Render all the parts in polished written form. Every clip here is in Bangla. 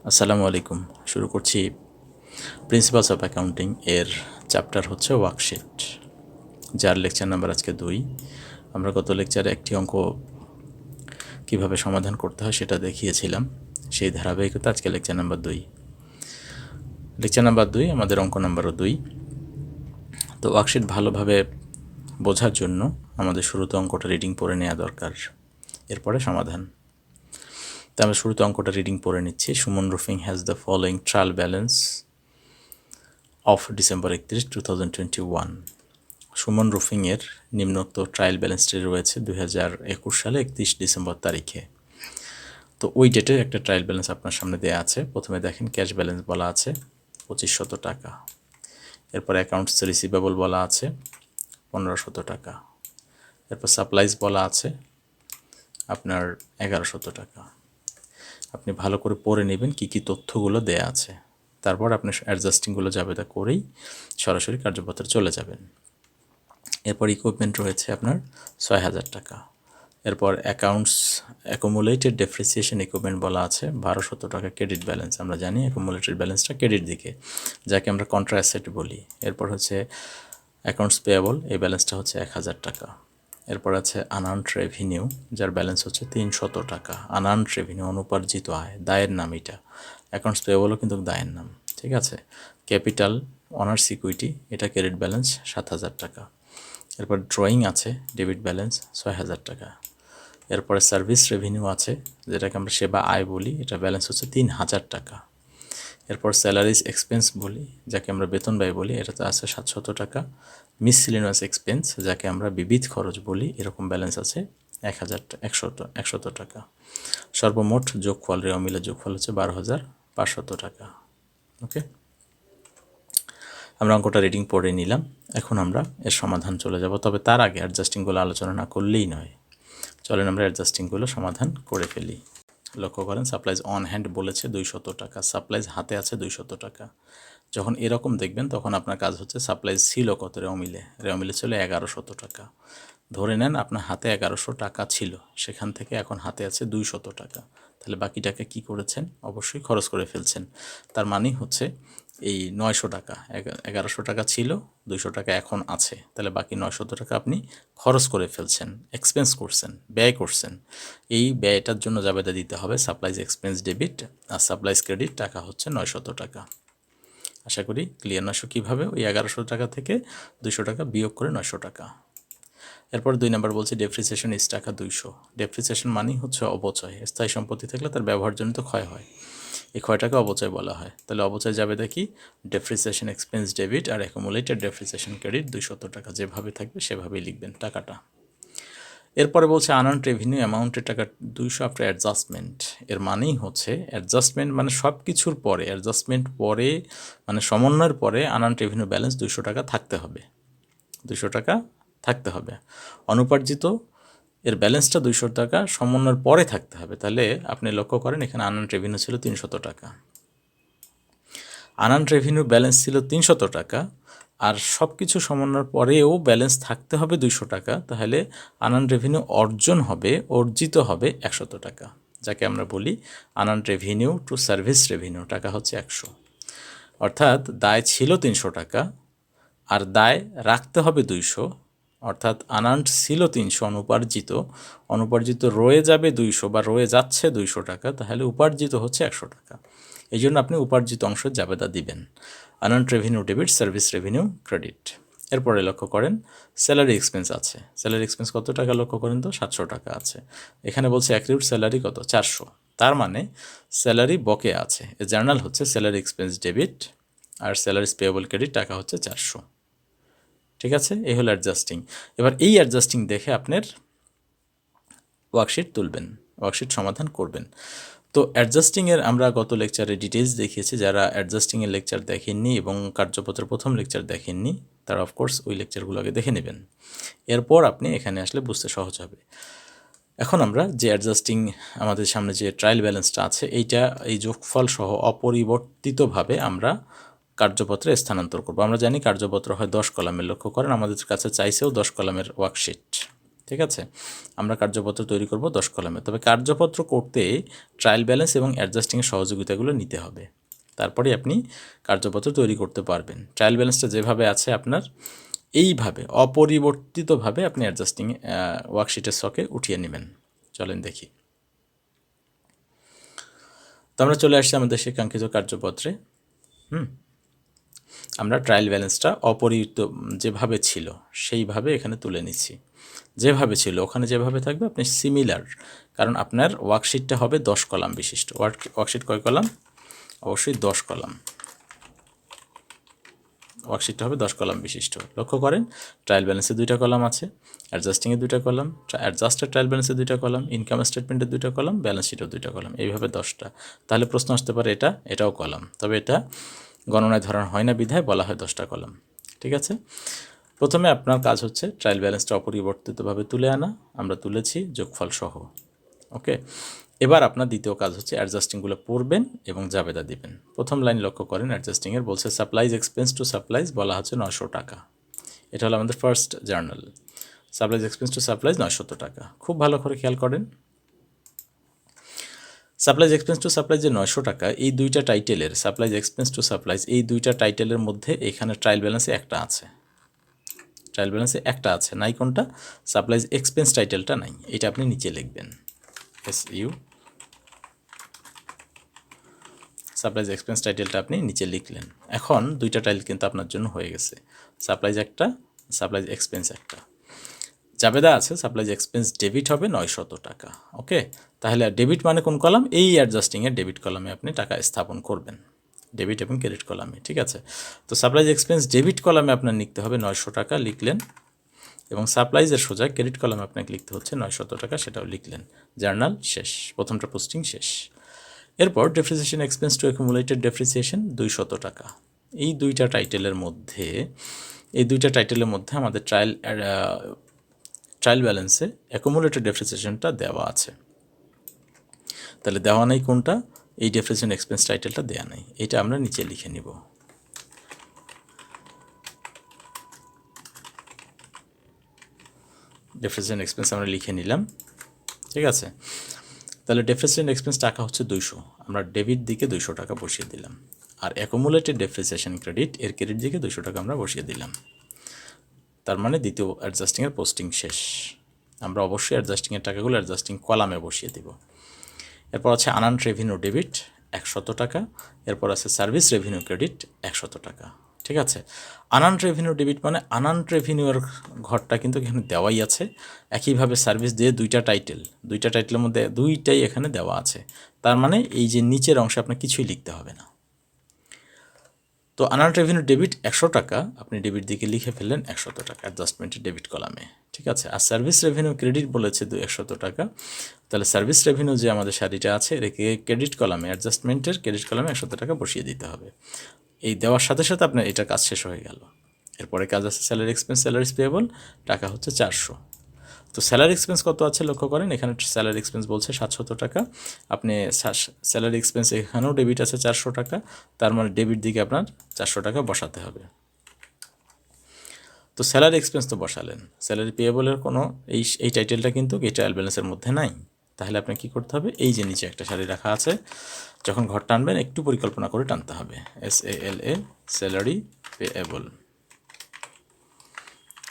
আসসালামু আলাইকুম। শুরু করছি প্রিন্সিপালস অফ অ্যাকাউন্টিং এর চ্যাপ্টার হচ্ছে ওয়ার্কশিট, যার লেকচার নাম্বার আজকে 2। আমরা গত লেকচারে একটি অঙ্ক কিভাবে সমাধান করতে হয় সেটা দেখিয়েছিলাম। সেই ধারাবাহিকতা আজকে লেকচার নাম্বার 2। লেকচার নাম্বার 2 আমাদের অঙ্ক নাম্বারও 2। তো ওয়ার্কশিট ভালোভাবে বোঝার জন্য আমাদের শুরুতে অঙ্কটা রিডিং পড়ে নেওয়া দরকার, এরপরে সমাধান। তো আমরা শুরুতে অঙ্কটা রিডিং পড়ে নিচ্ছি। Suman roofing has the following trial balance of December 31, 2021। Suman রুফিংয়ের নিম্নোক্ত ট্রায়াল ব্যালেন্সটি রয়েছে 2021 সালে 31 ডিসেম্বর তারিখে। তো ওই ডেটের একটা ট্রায়াল ব্যালেন্স আপনার সামনে দেওয়া আছে। প্রথমে দেখেন ক্যাশ ব্যালেন্স বলা আছে 2500 টাকা, এরপর অ্যাকাউন্টস রিসিভেবল বলা আছে 1500 টাকা, এরপর সাপ্লাইজ বলা আছে আপনার 1100 টাকা। আপনি ভালো করে পড়ে নেবেন কী কী তথ্যগুলো দেয়া আছে, তারপর আপনি অ্যাডজাস্টিংগুলো যাবে তা করেই সরাসরি কার্যপত্রে চলে যাবেন। এরপর ইকুইপমেন্ট রয়েছে আপনার 6000 টাকা। এরপর অ্যাকাউন্টস অ্যাকুমুলেটেড ডেপ্রিসিয়েশন ইকুইপমেন্ট বলা আছে 1200 টাকা ক্রেডিট ব্যালেন্স। আমরা জানি অ্যাকুমুলেটেড ব্যালেন্সটা ক্রেডিট দিকে, যাকে আমরা কন্ট্রা অ্যাসেট বলি। এরপর হচ্ছে অ্যাকাউন্টস পেয়েবল, এই ব্যালেন্সটা হচ্ছে 1000 টাকা। এরপর আছে আনআর্নড রেভিনিউ, যার ব্যালেন্স হচ্ছে 300 টাকা। আনআর্নড রেভিনিউ অনুপার্জিত আয়, দায়ের নাম এটা। অ্যাকাউন্টস পেয়েবলও কিন্তু দায়ের নাম, ঠিক আছে। ক্যাপিটাল অনার্স ইকুইটি, এটা ক্রেডিট ব্যালেন্স 7000 টাকা। এরপর ড্রয়িং আছে ডেবিট ব্যালেন্স 6000 টাকা। এরপরে সার্ভিস রেভিনিউ আছে, যেটাকে আমরা সেবা আয় বলি, এটা ব্যালেন্স হচ্ছে 3000 টাকা। এরপর স্যালারিজ এক্সপেন্স বলি, যাকে আমরা বেতন ব্যয় বলি, এটাতে আছে 700 টাকা। মিসসেলেনিয়াস এক্সপেন্স, যাকে আমরা বিবিধ খরচ বলি, এরকম ব্যালেন্স আছে 100 টাকা। সর্বমোট যোগফল, রে অমিলের যোগফল হচ্ছে 12500 টাকা। ওকে, আমরা অঙ্কটা রিডিং পড়ে নিলাম। এখন আমরা এর সমাধান চলে যাব, তবে তার আগে অ্যাডজাস্টিংগুলো আলোচনা না করলেই নয়। চলেন আমরা অ্যাডজাস্টিংগুলো সমাধান করে ফেলি। লক্ষ্য করেন সাপ্লাইজ অন হ্যান্ড বলেছে 200 টাকা, সাপ্লাইজ হাতে আছে 200 টাকা। যখন এরকম দেখবেন তখন আপনার কাজ হচ্ছে সাপ্লাইজ ছিল কত, রেওমিলে ছিল 1100 টাকা। ধরে নেন আপনার হাতে 1100 টাকা ছিল, সেখান থেকে এখন হাতে আছে 200 টাকা। তাহলে বাকি টাকা কী করেছেন? অবশ্যই খরচ করে ফেলছেন। তার মানেই হচ্ছে এই 900 টাকা, 1100 টাকা ছিল, 200 টাকা এখন আছে, তাহলে বাকি 900 টাকা আপনি খরচ করে ফেলছেন, এক্সপেন্স করছেন, ব্যয় করছেন। এই ব্যয়টার জন্য জাবেদা দিতে হবে সাপ্লাইজ এক্সপেন্স ডেবিট, আর সাপ্লাইজ ক্রেডিট টাকা হচ্ছে 900 টাকা। আশা করি ক্লিয়ার। 900 কীভাবে? ওই 1100 টাকা থেকে 200 টাকা বিয়োগ করে 900 টাকা। এরপর 2 নম্বর বলছে ডেপ্রিসিয়েশন ইস টাকা 200। ডেপ্রিসিয়েশন মানেই হচ্ছে অবচয়। স্থায়ী সম্পত্তি থাকলে তার ব্যবহারজনিত ক্ষয় হয়, এই ক্ষয়টাকে অবচয় বলা হয়। তাহলে অবচয় যাবে দেখি ডেপ্রিসিয়েশন এক্সপেন্স ডেবিট আর অ্যাকুমুলেটেড ডেপ্রিসিয়েশন ক্রেডিট 200 টাকা, যেভাবে থাকবে সেভাবেই লিখবেন টাকাটা। এরপরে বলছে আনআর্নড রেভিনিউ অ্যামাউন্টের টাকা 200 আফটার অ্যাডজাস্টমেন্ট। এর মানেই হচ্ছে অ্যাডজাস্টমেন্ট মানে সব কিছুর পরে, অ্যাডজাস্টমেন্ট পরে মানে সমন্বয়ের পরে আনআর্নড রেভিনিউ ব্যালেন্স 200 টাকা থাকতে হবে, 200 টাকা থাকতে হবে। অনুপার্জিত এর ব্যালেন্সটা 200 টাকা সমন্বয়ের পরে থাকতে হবে। তাহলে আপনি লক্ষ্য করেন এখানে আনআর্নড রেভিনিউ ছিল 300 টাকা, আনআর্নড রেভিনিউ ব্যালেন্স ছিল 300 টাকা, আর সব কিছু সমন্বয়ের পরেও ব্যালেন্স থাকতে হবে 200 টাকা। তাহলে আনআর্নড রেভিনিউ অর্জিত হবে 100 টাকা, যাকে আমরা বলি unearned revenue to service revenue. টাকা হচ্ছে 100, অর্থাৎ দায় ছিল 300 টাকা আর দায় রাখতে হবে 200, অর্থাৎ আনআর্নড ছিল 300 অনুপার্জিত রয়ে যাবে 200 বা রয়ে যাচ্ছে 200 টাকা, তাহলে উপার্জিত হচ্ছে 100 টাকা। এই জন্য আপনি উপার্জিত অংশ জাবেদা দিবেন unearned revenue debit, service revenue credit. এরপরে লক্ষ্য করেন স্যালারি এক্সপেন্স আছে। স্যালারি এক্সপেন্স কত টাকা লক্ষ্য করেন তো? 700 টাকা আছে। এখানে বলছে অ্যাক্রিউড স্যালারি কত? 400। তার মানে স্যালারি বকে আছে। এ জার্নাল হচ্ছে স্যালারি এক্সপেন্স ডেবিট আর স্যালারিজ পেয়েবল ক্রেডিট টাকা হচ্ছে 400। ঠিক আছে, এই হলো অ্যাডজাস্টিং। এবার এই অ্যাডজাস্টিং দেখে আপনার ওয়ার্কশিট তুলবেন, ওয়ার্কশিট সমাধান করবেন। তো অ্যাডজাস্টিংয়ের আমরা গত লেকচারে ডিটেলস দেখিয়েছি। যারা অ্যাডজাস্টিংয়ের লেকচার দেখেননি এবং কার্যপত্রের প্রথম লেকচার দেখেননি তারা অফকোর্স ওই লেকচারগুলো আগে দেখে নেবেন, এরপর আপনি এখানে আসলে বুঝতে সহজ হবে। এখন আমরা যে অ্যাডজাস্টিং আমাদের সামনে যে ট্রায়াল ব্যালেন্সটা আছে, এই যোগফল সহ অপরিবর্তিতভাবে আমরা কার্যপত্রে স্থানান্তর করব। আমরা জানি কার্যপত্র হয় 10 কলামের। লক্ষ্য করেন আমাদের কাছে চাইছেও 10 কলামের ওয়ার্কশিট, ঠিক আছে, আমরা কার্যপত্র তৈরি করব 10 কলামে। তবে কার্যপত্র করতে ট্রায়াল ব্যালেন্স এবং অ্যাডজাস্টিংয়ের সহযোগিতাগুলো নিতে হবে, তারপরে আপনি কার্যপত্র তৈরি করতে পারবেন। ট্রায়াল ব্যালেন্সটা যেভাবে আছে আপনার এইভাবে অপরিবর্তিতভাবে আপনি অ্যাডজাস্টিং ওয়ার্কশিটের ছকে উঠিয়ে নেবেন। চলেন দেখি। তো আমরা চলে আসছি আমাদের সেই কাঙ্ক্ষিত কার্যপত্রে। আমরা ট্রায়াল ব্যালেন্সটা অপরিবর্তিত যেভাবে ছিল সেইভাবে এখানে তুলে নিচ্ছি। যেভাবে ছিল ওখানে যেভাবে থাকবে আপনি সিমিলার, কারণ আপনার ওয়ার্কশিটটা হবে 10 কলাম বিশিষ্ট। ওয়ার্কশিট কয় কলাম? অবশ্যই 10 কলাম। ওয়ার্কশিটটা হবে 10 কলাম বিশিষ্ট। লক্ষ্য করেন, ট্রায়াল ব্যালেন্সে 2টা কলাম আছে, অ্যাডজাস্টিংয়ে 2টা কলাম, অ্যাডজাস্টের ট্রায়াল ব্যালেন্সে 2টা কলাম, ইনকাম স্টেটমেন্টের 2টা কলাম, ব্যালেন্স শিটেও 2টা কলাম, এইভাবে 10টা। তাহলে প্রশ্ন আসতে পারে এটাও কলাম, তবে এটা গণনায় ধরা হয় না বিধায় বলা হয় 10টা কলাম। ঠিক আছে, প্রথমে আপনার কাজ হচ্ছে ট্রায়াল ব্যালেন্সটা অপরিবর্তিতভাবে তুলে আনা। আমরা তুলেছি যোগফল সহ। ওকে, এবার আপনার দ্বিতীয় কাজ হচ্ছে অ্যাডজাস্টিংগুলো পড়বেন এবং জাবেদা দিবেন। প্রথম লাইন লক্ষ্য করেন, অ্যাডজাস্টিংয়ের বলছে সাপ্লাইজ এক্সপেন্স টু সাপ্লাইজ বলা হচ্ছে 900 টাকা। এটা হলো আমাদের first journal. Supplies expense to supplies 900 টাকা। খুব ভালো করে খেয়াল করেন, সাপ্লাইজ এক্সপেন্স টু সাপ্লাইজ যে 900 টাকা, এই দুইটা টাইটেলের সাপ্লাইজ এক্সপেন্স টু সাপ্লাইজ এই দুইটা টাইটেলের মধ্যে এখানে ট্রায়াল ব্যালেন্সে একটা আছে। ট্রায়াল ব্যালেন্সে একটা আছে, নাই কোনটা? সাপ্লাইজ এক্সপেন্স টাইটেলটা নাই, এটা আপনি নিচে লিখবেন। সাপ্লাইজ এক্সপেন্স টাইটেলটা আপনি নিচে লিখলেন। এখন দুইটা টাইটেল কিন্তু আপনার জন্য হয়ে গেছে, সাপ্লাইজ একটা, সাপ্লাইজ এক্সপেন্স একটা। জাবেদা আছে সাপ্লাইজ এক্সপেন্স ডেবিট হবে 900 টাকা। ওকে, তাহলে ডেবিট মানে কোন কলাম? এই অ্যাডজাস্টিংয়ের ডেবিট কলামে আপনি টাকা স্থাপন করবেন, ডেবিট এবং ক্রেডিট কলামে। ঠিক আছে, তো সাপ্লাইজ এক্সপেন্স ডেবিট কলামে আপনার লিখতে হবে 900 টাকা, লিখলেন। এবং সাপ্লাইজের সোজা ক্রেডিট কলামে আপনাকে লিখতে হচ্ছে 900 টাকা, সেটাও লিখলেন। জার্নাল শেষ, প্রথমটা পোস্টিং শেষ। এরপর depreciation expense to accumulated depreciation 200 টাকা। এই দুইটা টাইটেলের মধ্যে আমাদের ট্রায়াল ব্যালেন্সে অ্যাকুমুলেটেড ডেপ্রিসিয়েশনটা দেওয়া আছে। তাহলে দেওয়া নেই কোনটা? এই ডেপ্রিসিয়েশন এক্সপেন্স টাইটেলটা দেওয়া নেই, এটা আমরা নিচে লিখে নিব। ডেপ্রিসিয়েশন এক্সপেন্স আমরা লিখে নিলাম। ঠিক আছে, তাহলে ডেপ্রিসিয়েশন এক্সপেন্স টাকা হচ্ছে 200, আমরা ডেবিট দিকে 200 টাকা বসিয়ে দিলাম। আর অ্যাকুমুলেটেড ডেপ্রিসিয়েশন ক্রেডিট, এর ক্রেডিট দিকে 200 টাকা আমরা বসিয়ে দিলাম। তার মানে দ্বিতীয় অ্যাডজাস্টিংয়ের পোস্টিং শেষ। আমরা অবশ্যই অ্যাডজাস্টিংয়ের টাকাগুলো অ্যাডজাস্টিং কলামে বসিয়ে দিব। এরপর আছে আনআর্নড রেভিনিউ ডেবিট 100 টাকা। এরপর আছে সার্ভিস রেভিনিউ ক্রেডিট 100 টাকা। ঠিক আছে, আনআর্নড রেভিনিউ ডেবিট মানে আনআর্নড রেভিনিউর ঘরটা কিন্তু এখানে দেওয়াই আছে। একইভাবে সার্ভিস দিয়ে দুইটা টাইটেলের মধ্যে দুইটাই এখানে দেওয়া আছে। তার মানে এই যে নিচের অংশে আপনার কিছুই লিখতে হবে না। তো আনআর্নড রেভিনিউ ডেবিট 100 টাকা, আপনি ডেবিট দিকে লিখে ফেললেন 100 টাকা অ্যাডজাস্টমেন্টের ডেবিট কলামে। ঠিক আছে, আর সার্ভিস রেভিনিউ ক্রেডিট বলেছে 100 টাকা, তাহলে সার্ভিস রেভিনিউ যে আমাদের সারিটা আছে রেখে ক্রেডিট কলামে, অ্যাডজাস্টমেন্টের ক্রেডিট কলামে 100 টাকা বসিয়ে দিতে হবে। এই দেওয়ার সাথে সাথে আপনার এটা কাজ শেষ হয়ে গেল। এরপরে কাজ আছে স্যালারি এক্সপেন্স, স্যালারিজ পেয়েবল, টাকা হচ্ছে 400। তো স্যালারি এক্সপেন্স কত আছে লক্ষ্য করেন, এখানে স্যালারি এক্সপেন্স বলছে 700 টাকা। আপনি স্যালারি এক্সপেন্স এখানেও ডেবিট আছে 400 টাকা, তার মানে ডেবিট দিকে আপনার 400 টাকা বসাতে হবে। তো স্যালারি এক্সপেন্স তো বসালেন, স্যালারি পেয়েবলের কোনো এই টাইটেলটা কিন্তু এই ট্রায়াল ব্যালেন্সের মধ্যে নাই। তাহলে আপনাকে কী করতে হবে, এই যে নিচে একটা সারি রাখা আছে, যখন ঘর টানবেন একটু পরিকল্পনা করে টানতে হবে। SALA স্যালারি পেয়েবল,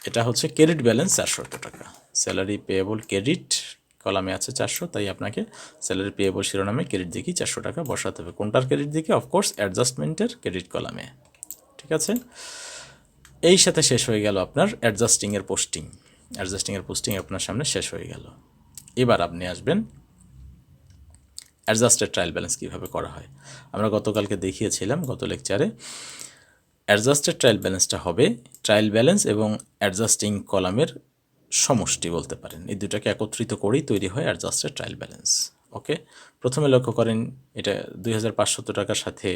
এটা হচ্ছে ক্রেডিট ব্যালেন্স 400 টাকা। স্যালারি পেয়েবল ক্রেডিট কলামে আছে 400, তাই আপনাকে স্যালারি পেয়েবল শিরোনামে ক্রেডিট দিকেই 400 টাকা বসাতে হবে। কোনটার ক্রেডিট দিকে? অফকোর্স অ্যাডজাস্টমেন্টের ক্রেডিট কলামে। ঠিক আছে, এই সাথে শেষ হয়ে গেল আপনার অ্যাডজাস্টিংয়ের পোস্টিং আপনার সামনে শেষ হয়ে গেল। এবার আপনি আসবেন অ্যাডজাস্টেড ট্রায়াল ব্যালেন্স কীভাবে করা হয়। আমরা গতকালকে দেখিয়েছিলাম গত লেকচারে। অ্যাডজাস্টেড ট্রায়াল ব্যালেন্সটা হবে ট্রায়াল ব্যালেন্স এবং অ্যাডজাস্টিং কলামের সমষ্টি বলতে পারেন, এই দুটাকে একত্রিত করেই তৈরি হয় অ্যাডজাস্টেড ট্রায়াল ব্যালেন্স। ওকে, প্রথমে লক্ষ্য করেন এটা 2500 টাকার সাথে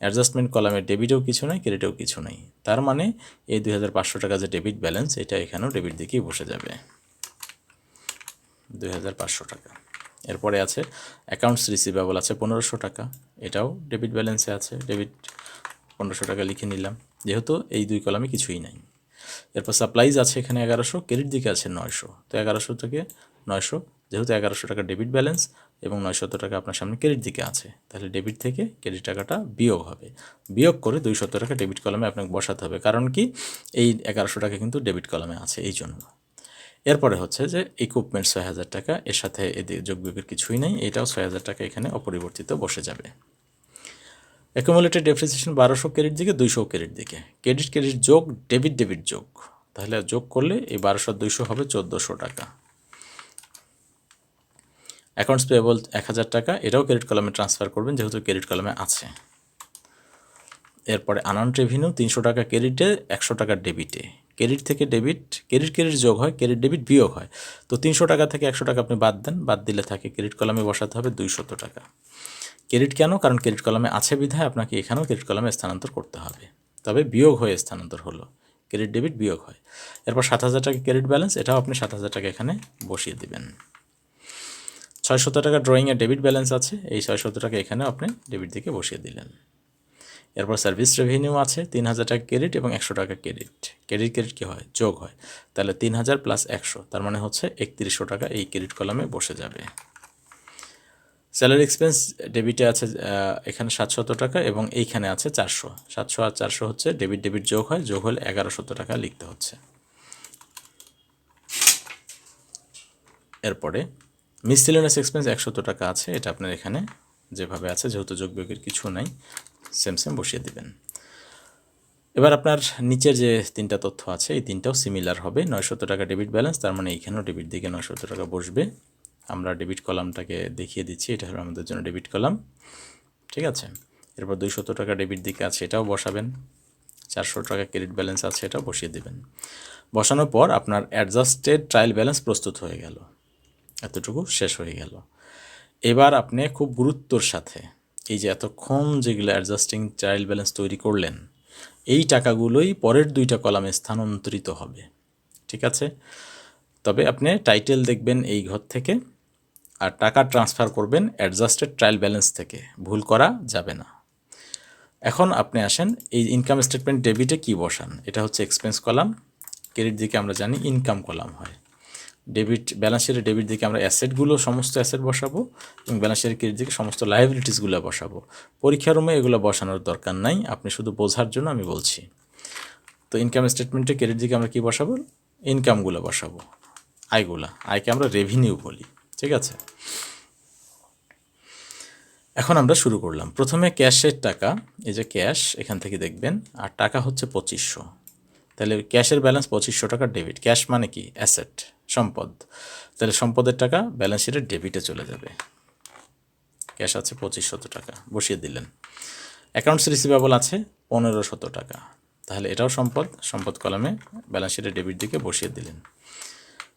অ্যাডজাস্টমেন্ট কলামের ডেবিটেও কিছু নাই, ক্রেডিটেও কিছু নাই। তার মানে এই 2500 টাকা যে ডেবিট ব্যালেন্স, এটা এখানেও ডেবিট দিকেই বসে যাবে 2500 টাকা। এরপরে আছে অ্যাকাউন্টস রিসিভেবল আছে 1500 টাকা, এটাও ডেবিট ব্যালেন্সে আছে, ডেবিট 1500 টাকা লিখে নিলাম, যেহেতু এই দুই কলামে কিছুই নাই। এরপর সাপ্লাইজ আছে এখানে 1100, ক্রেডিট দিকে আছে 900, তো 1100 থেকে 900, যেহেতু 1100 টাকা ডেবিট ব্যালেন্স এবং 900 টাকা আপনার সামনে ক্রেডিট দিকে আছে, তাহলে ডেবিট থেকে ক্রেডিট টাকাটা বিয়োগ হবে, বিয়োগ করে 200 টাকা ডেবিট কলামে আপনাকে বসাতে হবে, কারণ কি এই 1100 টাকা কিন্তু ডেবিট কলামে আছে এই জন্য। এরপরে হচ্ছে যে ইকুইপমেন্ট 6000 টাকা, এর সাথে এদের যোগ বিয়োগের কিছুই নেই, এটাও 6000 টাকা এখানে অপরিবর্তিত বসে যাবে। অ্যাকুমুলেটেড ডেপ্রিসিয়েশন 1200 ক্রেডিট দিকে, 200 ক্রেডিট দিকে, ক্রেডিট ক্রেডিট যোগ, ডেবিট ডেবিট যোগ, তাহলে যোগ করলে এই 1200 200 হবে 1400 টাকা। অ্যাকাউন্টস পেয়েবল 1000 টাকা, এটাও ক্রেডিট কলামে ট্রান্সফার করবেন যেহেতু ক্রেডিট কলামে আছে। এরপরে আনআউন্ড রেভিনিউ 300 টাকা ক্রেডিটে, 100 টাকা ডেবিটে, ক্রেডিট থেকে ডেবিট, ক্রেডিট ক্রেডিট যোগ হয়, ক্রেডিট ডেবিট বিয়োগ হয়, তো 300 টাকা থেকে 100 টাকা আপনি বাদ দেন, বাদ দিলে থাকে ক্রেডিট কলামে বসাতে হবে 200 টাকা। ক্রেডিট কেন? কারণ ক্রেডিট কলামে আছে বিধায় আপনাকে এখানেও ক্রেডিট কলামে স্থানান্তর করতে হবে, তবে বিয়োগ হয়ে স্থানান্তর হলো, ক্রেডিট ডেবিট বিয়োগ হয়। এরপর 7000 টাকা ক্রেডিট ব্যালেন্স, এটাও আপনি 7000 টাকা এখানে বসিয়ে দিবেন। 600 টাকা ড্রয়িংয়ে ডেবিট ব্যালেন্স আছে, এই 600 টাকা এখানে আপনি ডেবিট দিকে বসিয়ে দিলেন। এরপর সার্ভিস রেভিনিউ আছে 3000 টাকা ক্রেডিট এবং 100 টাকা ক্রেডিট, ক্রেডিট ক্রেডিট কী হয়? যোগ হয়, তাহলে 3000 প্লাস 100, তার মানে হচ্ছে 3100 টাকা এই ক্রেডিট কলামে বসে যাবে। স্যালারি এক্সপেন্স ডেবিটে আছে এখানে 700 টাকা এবং এইখানে আছে 400, 700 আর 400 হচ্ছে ডেবিট ডেবিট যোগ হয়, যোগ হলে 1100 টাকা লিখতে হচ্ছে। এরপরে মিসসেলেনিয়াস এক্সপেন্স 100 টাকা আছে, এটা আপনার এখানে যেভাবে আছে, যেহেতু যোগ বিয়োগের কিছু নাই, সেম সেম বসিয়ে দিবেন। এবার আপনার নিচের যে তিনটা তথ্য আছে এই তিনটাও সিমিলার হবে। 900 টাকা ডেবিট ব্যালেন্স, তার মানে এইখানেও ডেবিট দিকে 900 টাকা বসবে। আমরা ডেবিট কলামটাকে দেখিয়ে দিচ্ছি, এটা হলো আমাদের জন্য ডেবিট কলাম, ঠিক আছে। এরপর 200 টাকা ডেবিট দিকে আছে, এটাও বসাবেন। 400 টাকা ক্রেডিট ব্যালেন্স আছে, এটাও বসিয়ে দেবেন। বসানোর পর আপনার অ্যাডজাস্টেড ট্রায়াল ব্যালেন্স প্রস্তুত হয়ে গেল, এতটুকু শেষ হয়ে গেল। এবার আপনি খুব গুরুত্বর সাথে এই যে এতক্ষণ যেগুলো অ্যাডজাস্টিং ট্রায়াল ব্যালেন্স তৈরি করলেন, এই টাকাগুলোই পরের দুইটা কলামে স্থানান্তরিত হবে, ঠিক আছে। তবে আপনি টাইটেল দেখবেন এই ঘর থেকে, আর টাকা ট্রান্সফার করবেন অ্যাডজাস্টেড ট্রায়াল ব্যালেন্স থেকে, ভুল করা যাবে না। এখন আপনি আসেন এই ইনকাম স্টেটমেন্ট ডেবিটে কি বসান, এটা হচ্ছে এক্সপেন্স কলাম, ক্রেডিট দিকে আমরা জানি ইনকাম কলাম হয়, ডেবিট ব্যালেন্স শিটের ডেবিট দিকে আমরা অ্যাসেটগুলো সমস্ত অ্যাসেট বসাবো এবং ব্যালেন্স শিটের ক্রেডিট দিকে সমস্ত লায়াবিলিটিসগুলো বসাবো। পরীক্ষার রুমে এগুলো বসানোর দরকার নাই, আপনি শুধু বোঝার জন্য আমি বলছি। তো ইনকাম স্টেটমেন্টে ক্রেডিট দিকে আমরা কী বসাবো? ইনকামগুলো বসাবো, আয়কে আমরা রেভিনিউ বলি, ঠিক আছে। এখন আমরা শুরু করলাম। প্রথমে ক্যাশের টাকা, এই যে ক্যাশ এখান থেকে দেখবেন, আর টাকা হচ্ছে 2500, তাহলে ক্যাশের ব্যালেন্স 2500 টাকা ডেবিট। ক্যাশ মানে কি? অ্যাসেট, সম্পদ, তাহলে সম্পদের টাকা ব্যালেন্স শিটের ডেবিটে চলে যাবে। ক্যাশ আছে 2500 টাকা, বসিয়ে দিলেন। অ্যাকাউন্টস রিসিভেবল আছে 1500 টাকা, তাহলে এটাও সম্পদ, সম্পদ কলামে ব্যালেন্স শিটের ডেবিট দিকে বসিয়ে দিলেন।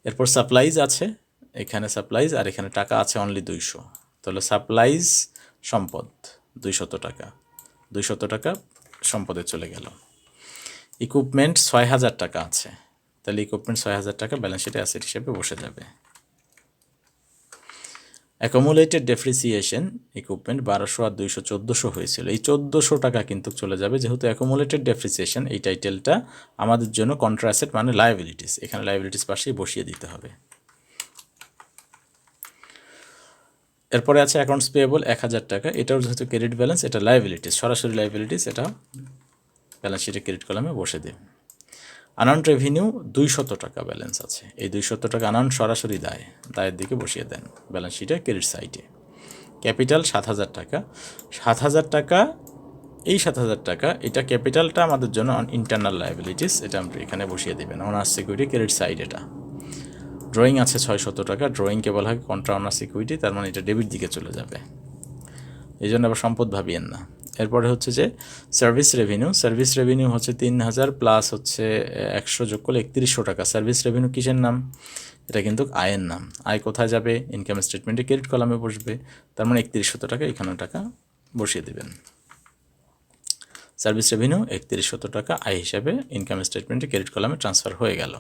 এরপর সাপ্লাইজ আছে, এখানে সাপ্লাইজ আর এখানে টাকা আছে অনলি 200, তাহলে সাপ্লাইজ সম্পদ 200 টাকা, 200 টাকা সম্পদে চলে গেল। ইকুইপমেন্ট 6000 টাকা আছে, তাহলে ইকুইপমেন্ট 6000 টাকা ব্যালেন্স শিটে অ্যাসেট হিসেবে বসে যাবে। অ্যাকুমুলেটেড ডেপ্রিসিয়েশন ইকুইপমেন্ট 1200 আর 200 1400 হয়েছিল, এই 1400 টাকা কিন্তু চলে যাবে, যেহেতু অ্যাকুমুলেটেড ডেপ্রিসিয়েশন এই টাইটেলটা আমাদের জন্য কন্ট্রা অ্যাসেট মানে লায়াবিলিটিস, এখানে লায়াবিলিটিস পাশেই বসিয়ে দিতে হবে। এরপরে আছে অ্যাকাউন্টস পেয়েবল 1000 টাকা, এটাও যেহেতু ক্রেডিট ব্যালেন্স, এটা লায়াবিলিটিস, সরাসরি লায়াবিলিটিস, এটা ব্যালেন্স শিটে ক্রেডিট কলামে বসে দেবে। আনআউন্ড রেভিনিউ 200 টাকা ব্যালেন্স আছে, এই 200 টাকা আনআউন্ড সরাসরি দায়ের দিকে বসিয়ে দেন ব্যালেন্স শিটে ক্রেডিট সাইডে। ক্যাপিটাল 7000 টাকা, 7000 টাকা, এই 7000 টাকা এটা ক্যাপিটালটা আমাদের জন্য ইন্টারনাল লায়াবিলিটিস, এটা আমরা এখানে বসিয়ে দেবেন অনার্স সিকিউরিটি ক্রেডিট সাইড। এটা ড্রয়িং আছে 600 টাকা, ড্রয়িংকে বলা হয় কন্ট্রা অনার্স সিকিউরিটি, তার মানে এটা ডেবিট দিকে চলে যাবে, এই জন্য আবার সম্পদ ভাবিয়েন না। এরপরে হচ্ছে যে সার্ভিস রেভিনিউ হচ্ছে 3000 প্লাস হচ্ছে 100 যোগ করলে 3100 টাকা। সার্ভিস রেভিনিউ কিসের নাম? এটা কিন্তু আয়ের নাম। আয় কোথায় যাবে? ইনকাম স্টেটমেন্টে ক্রেডিট কলামে বসবে, তার মানে 3100 টাকা এখানে টাকা বসিয়ে দেবেন। সার্ভিস রেভিনিউ 3100 টাকা আয় হিসাবে ইনকাম স্টেটমেন্টে ক্রেডিট কলামে ট্রান্সফার হয়ে গেল।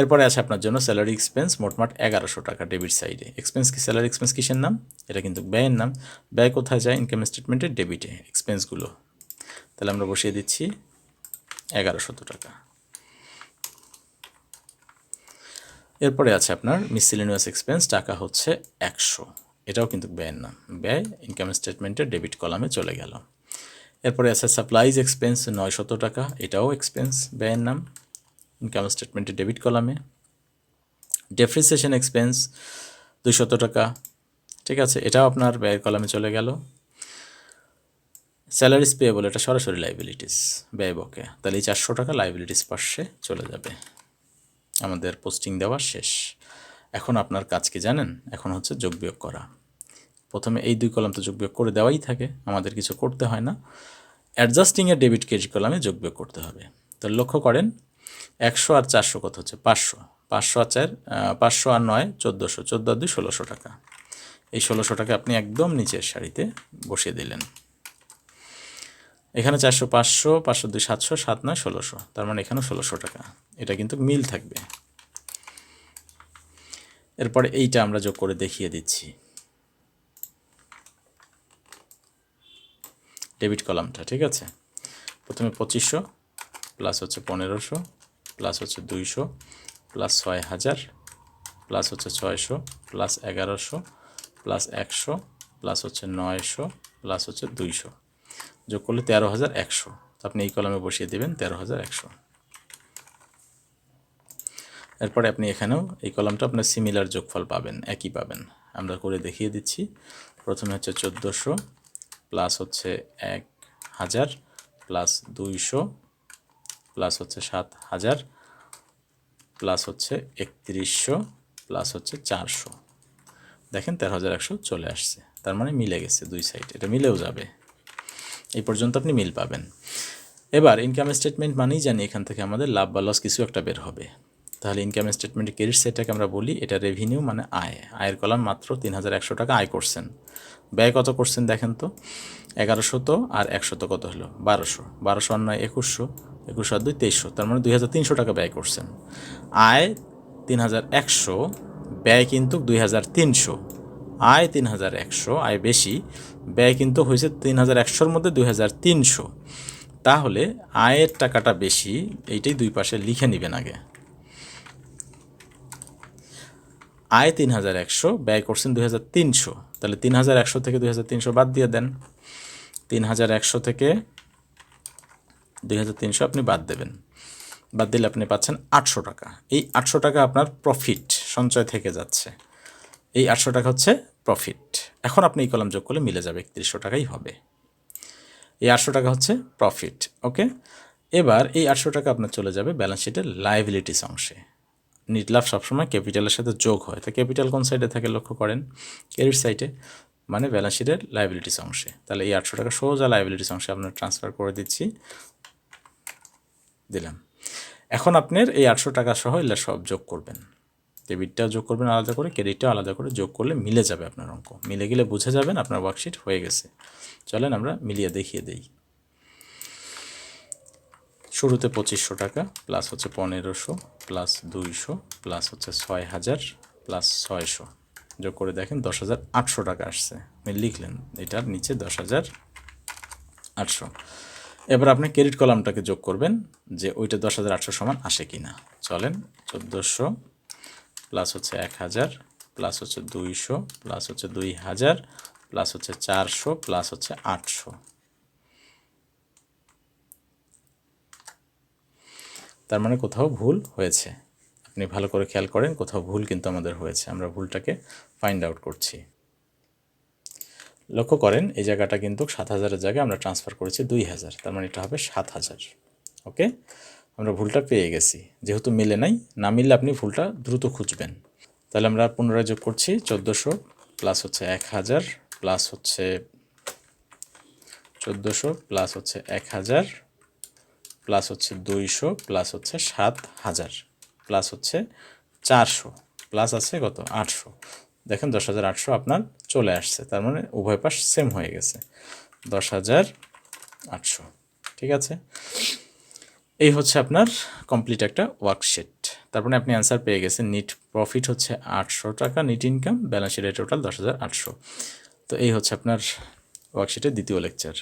এরপরে আছে আপনার জন্য স্যালারি এক্সপেন্স, মোটমাট 1100 টাকা ডেবিট সাইডে। এক্সপেন্স কি? স্যালারি এক্সপেন্স কিসের নাম? এটা কিন্তু ব্যয়ের নাম। ব্যয় কোথায় যায়? ইনকাম স্টেটমেন্টের ডেবিটে এক্সপেন্সগুলো, তাহলে আমরা বসিয়ে দিচ্ছি 1100 টাকা। এরপরে আছে আপনার মিসেলেনিয়াস এক্সপেন্স, টাকা হচ্ছে 100, এটাও কিন্তু ব্যয়ের নাম, ব্যয় ইনকাম স্টেটমেন্টের ডেবিট কলামে চলে গেল। এরপরে আছে সাপ্লাইজ এক্সপেন্স 900 টাকা, এটাও এক্সপেন্স, ব্যয়ের নাম, ইনকাম স্টেটমেন্টের ডেবিট কলামে। ডেপ্রিসিয়েশন এক্সপেন্স 200 টাকা, ঠিক আছে, এটাও আপনার ব্যয়ের কলামে চলে গেল। স্যালারিজ পেয়েবল, এটা সরাসরি লাইবিলিটিস, ব্যয় বকেয়া, তাহলে এই 400 টাকা লাইবিলিটিস পাশে চলে যাবে। আমাদের পোস্টিং দেওয়া শেষ। এখন আপনার কাজ কি জানেন? এখন হচ্ছে যোগ বিয়োগ করা। প্রথমে এই 2 কলাম তো যোগ বিয়োগ করে দেওয়াই থাকে, আমাদের কিছু করতে হয় না। অ্যাডজাস্টিংয়ের ডেবিট ক্রেডিট কলামে যোগ বিয়োগ করতে হবে। তো লক্ষ্য করেন 100 আর 400 কত হচ্ছে? 500, 500 আর 4, 500 আর 9 1400, 14 আর 2 1600 টাকা। এই 1600 টাকা আপনি একদম নিচের সারিতে বসিয়ে দিলেন। এখানে 400, 500, 500 2 700, 7 9 1600, তার মানে এখানেও 1600 টাকা, এটা কিন্তু মিল থাকবে। এরপরে এইটা আমরা যোগ করে দেখিয়ে দিচ্ছি, ডেবিট কলামটা, ঠিক আছে। প্রথমে 2500 প্লাস হচ্ছে 1500 প্লাস হচ্ছে 200 প্লাস 6000 প্লাস হচ্ছে 600 প্লাস 1100 প্লাস 100 প্লাস হচ্ছে 900 প্লাস হচ্ছে 200, যোগ করলে 13100। তো আপনি এই কলামে বসিয়ে দেবেন 13100। এরপরে আপনি এখানেও এই কলামটা আপনার সিমিলার যোগফল পাবেন, একই পাবেন। আমরা করে দেখিয়ে দিচ্ছি। প্রথমে হচ্ছে 1400 প্লাস হচ্ছে 1000 প্লাস 200 প্লাস হচ্ছে 7000 প্লাস হচ্ছে 3100 প্লাস হচ্ছে 400। দেখেন 13100 চলে আসছে, তার মানে মিলে গেছে দুই সাইড, এটা মিলেও যাবে। এই পর্যন্ত আপনি মিল পাবেন। এবার ইনকাম স্টেটমেন্ট মানেই জানি এখান থেকে আমাদের লাভ বা লস কিছু একটা বের হবে। তাহলে ইনকাম স্টেটমেন্টে ক্রেডিট সেটটাকে আমরা বলি এটা রেভিনিউ, মানে আয়। আয়ের কলাম মাত্র 3100 টাকা আয় করছেন। ব্যয় কত করছেন দেখেন তো, 1100, আর 100 কত হলো? 1200, 1200 আর 9 2100, 2100 আর 2 2300, তার মানে 2300 টাকা ব্যয় করছেন। আয় 3100, ব্যয় কিন্তু 2300। আয় 3100, আয় বেশি, ব্যয় কিন্তু হয়েছে 3100-র মধ্যে 2300। তাহলে আয়ের টাকাটা বেশি, এইটাই দুই পাশে লিখে নেবেন আগে। আয় 3100, ব্যয় করছেন 2300, তাহলে 3100 থেকে 2300 বাদ দিয়ে দেন। 3100 থেকে 2300 আপনি বাদ দেবেন, বাদ দিলে আপনি পাচ্ছেন 800 টাকা। এই 800 টাকা আপনার প্রফিট, সঞ্চয় থেকে যাচ্ছে। এই 800 টাকা হচ্ছে প্রফিট। এখন আপনি এই কলাম যোগ করলে মিলে যাবে, 3100 টাকাই হবে। এই 800 টাকা হচ্ছে প্রফিট, ওকে। এবার এই 800 টাকা আপনার চলে যাবে ব্যালেন্স শিটের লাইবিলিটিস অংশে। নিট লাভ সবসময় ক্যাপিটালের সাথে যোগ হয়, তো ক্যাপিটাল কোন সাইডে থাকে লক্ষ্য করেন? ক্রেডিট সাইডে, মানে ব্যালেন্স শিটের লাইবিলিটিস অংশে। তাহলে এই 800 টাকা সোজা লাইবিলিটিস অংশে আপনার ট্রান্সফার করে দিচ্ছি, দিলাম। এখন আপনার এই 800 টাকা সহ এগুলো সব যোগ করবেন, ডেবিটটাও যোগ করবেন আলাদা করে, ক্রেডিটটাও আলাদা করে যোগ করলে মিলে যাবে আপনার অঙ্ক। মিলে গেলে বুঝে যাবেন আপনার ওয়ার্কশিট হয়ে গেছে। চলেন আমরা মিলিয়ে দেখিয়ে দিই। শুরুতে 2500 টাকা প্লাস হচ্ছে 1500 প্লাস 200 প্লাস হচ্ছে 6000 প্লাস 600, যোগ করে দেখেন 10,800 টাকা আসছে। আপনি লিখলেন এটার নিচে 10,800। এবার আপনি ক্রেডিট কলামটাকে যোগ করবেন যে ওইটা 10,800 সমান আসে কি না। চলেন 1400 প্লাস হচ্ছে 1000 প্লাস হচ্ছে 200 প্লাস হচ্ছে 2000 প্লাস হচ্ছে 400 প্লাস হচ্ছে 800। তার মানে কোথাও ভুল হয়েছে, আপনি ভালো করে খেয়াল করেন, কোথাও ভুল কিন্তু আমাদের হয়েছে, আমরা ভুলটাকে ফাইন্ড আউট করছি। লক্ষ্য করেন এই জায়গাটা কিন্তু 7000-এর জায়গায় আমরা ট্রান্সফার করেছি 2000, তার মানে এটা হবে 7000। ওকে, আমরা ভুলটা পেয়ে গেছি। যেহেতু মিলে নাই, না মিললে আপনি ভুলটা দ্রুত খুঁজবেন। তাহলে আমরা পুনরায় যোগ করছি 1400 প্লাস হচ্ছে 1000 প্লাস হচ্ছে 1400 প্লাস হচ্ছে 1000 প্লাস হচ্ছে 200 প্লাস হচ্ছে 7000 প্লাস হচ্ছে 400 প্লাস আছে কত 800। দেখেন 10,800 আপনার চলে আসছে, তার মানে উভয় পাশ সেম হয়ে গেছে, 10,800। ঠিক আছে, এই হচ্ছে আপনার কমপ্লিট একটা ওয়ার্কশিট। তারপরে আপনি অ্যান্সার পেয়ে গেছেন। নিট প্রফিট হচ্ছে 800 টাকা, নিট ইনকাম, ব্যালেন্স শিটের টোটাল 10,800। তো এই হচ্ছে আপনার ওয়ার্কশিটের দ্বিতীয় লেকচার।